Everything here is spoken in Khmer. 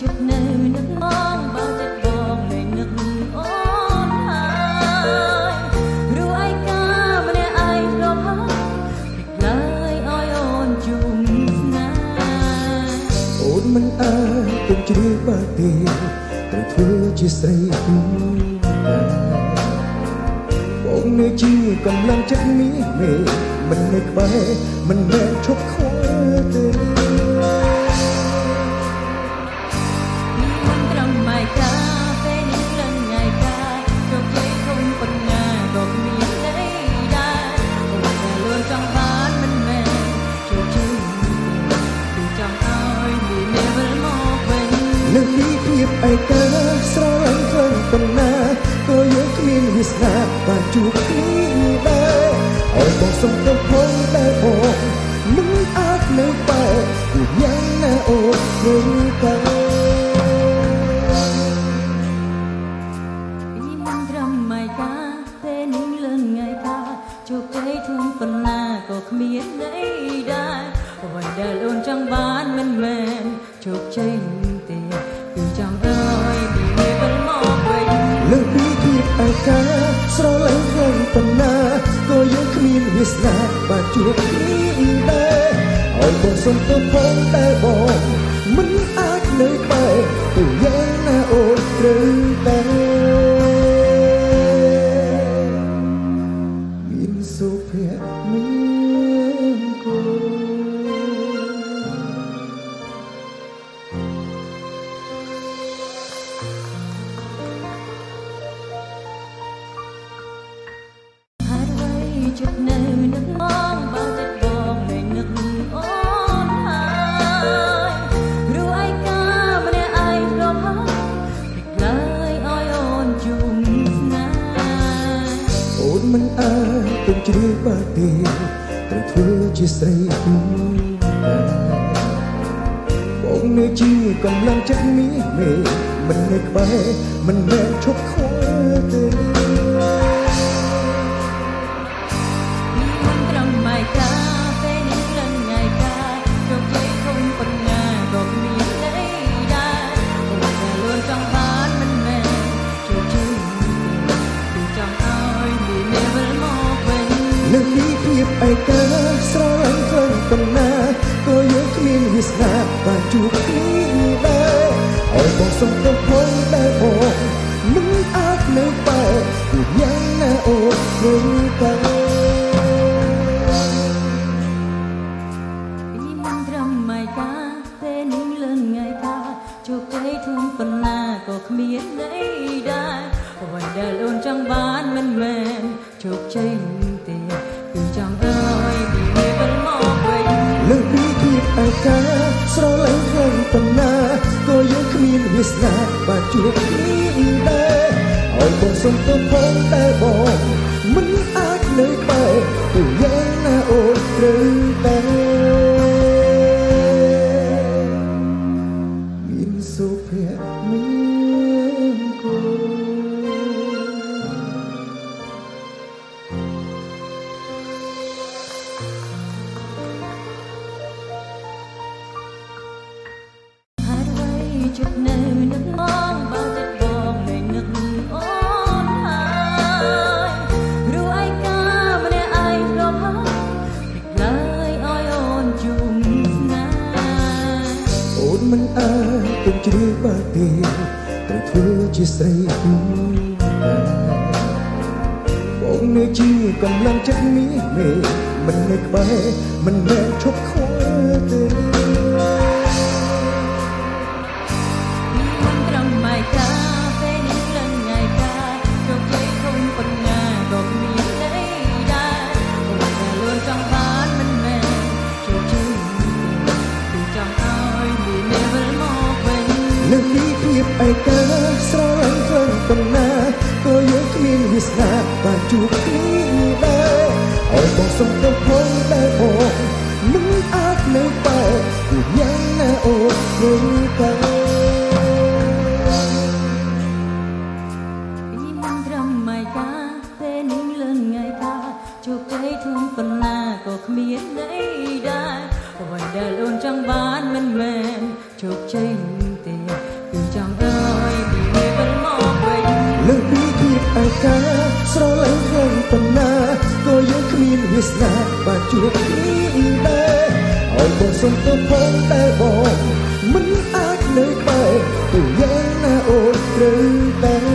ចិត្តនៅនឹងមកបើចិត្តបងលែងនឹកអូនហើយព្រោះឯកាម្នាក់ឯងរំហើយឡើយឲ្យអូនជុំស្នេហ៍អូនមិនអាចទុកជ្រាបបើទេត្រូវធ្វើជាស្រីពីបងនៅជាកម្លាំងចិត្តមាសមេមិននៅក្បែរមិនមែនឈប់ខ្វល់ទេនៅពីភាពឯកាស្រឡាញ់ខ្លាំងប៉ុណ្ណាក៏យើងគ្មានវាសនាបានជួបគ្នាដែរឲ្យបងសុំទៅផងតែបងមិនអាចនៅបែរគឺយ៉ាងណាអូននឹងទៅពីមិនត្រឹមឯកាពេលនេះលឹងឯកាជួបជ័យធំប៉ុណ្ណាក៏គ្មានន័យដែរអ្វីដែលអូនចង់បានមិនមែនជោគជ័យទេគឺចង់ឲ្យពីវិលមកវិញលើពីភាពឯកាស្រឡាញ់ខ្លាំងប៉ុណ្ណាក៏យើងគ្មានវាសនាបានជួបគ្នាដែរឲ្យបងសុំទៅផងតែបងមិនអាចនៅបែរទៅយ៉ាងណាអូនត្រូវតែមានសុភមង្គលចិត្តនៅនឹងមកបើចិត្តបងលែងនឹកអូនហើយព្រោះឯកាម្នាក់ឯងរំហើយឡើយឲ្យអូនជុំស្នេហ៍អូនមិនអាចទុកជ្រាបបើទេត្រូវធ្វើជាស្រីពីបងនៅជាកម្លាំងចិត្តមាសមេមិននៅក្បែរមិនមែនឈប់ខ្វល់ទេនៅពីភាពឯកាស្រឡាញ់ខ្លាំងប៉ុណ្ណាក៏យើងគ្មានវាសនាបានជួបគ្នាដែរឲ្យបងសុំទៅផងតែបងមិនអាចនៅបែរគឺយ៉ាងណាអូននឹងទៅពីមិនត្រឹមឯកាពេលនេះលឹងឯកាជោគជ័យធំប៉ុណ្ណាក៏គ្មានន័យដែរអ្វីដែលអូនចង់បានមិនមែនជោគជ័យទេគឺចង់ឲ្យពីវិលមកវិញលើពីភាពឯកាស្រឡាញ់ខ្លាំងប៉ុណ្ណាក៏យើងគ្មានវាសនាបានជួបគ្នាដែរឲ្យបងសុំទៅផងតែបងមិនអាចនៅបែរទៅយ៉ាងណាអូនត្រូវតែមានសុភមង្គលចិត្តនៅនឹងមកបើចិត្តបងលែងនឹកអូនហើយព្រោះឯកាម្នាក់ឯងរំហើយឡើយឲ្យអូនជុំស្នេហ៍អូនមិនអាចទុកជ្រាបបើទេត្រូវធ្វើជាស្រីពីបងនៅជាកម្លាំងចិត្តមាសមេមិននៅក្បែរមិនមែនឈប់ខ្វល់ទេនៅពីភាពឯកាស្រឡាញ់ខ្លាំងប៉ុណ្ណាក៏យើងគ្មានវាសនាបានជួបគ្នាដែរឲ្យបងសុំទៅផងតែបងមិនអាចនៅបែរគឺយ៉ាងណាអូននឹងទៅពីមិនត្រឹមឯកាពេលនេះលឹងឯកាជោគជ័យធំប៉ុណ្ណាក៏គ្មានន័យដែរអ្វីដែលអូនចង់បានមិនមែនជោគជ័យទេ ចង់ឲ្យពីវាវិលមកវិញ លើពីភាពឯកាស្រឡាញ់ខ្លាំងប៉ុណ្ណាក៏យើងគ្មានវាសនាបានជួបគ្នាដែរឲ្យបងសុំទៅផងតែបងមិនអាចនៅក្បែរទៅយ៉ាងណាអូនត្រូវតែ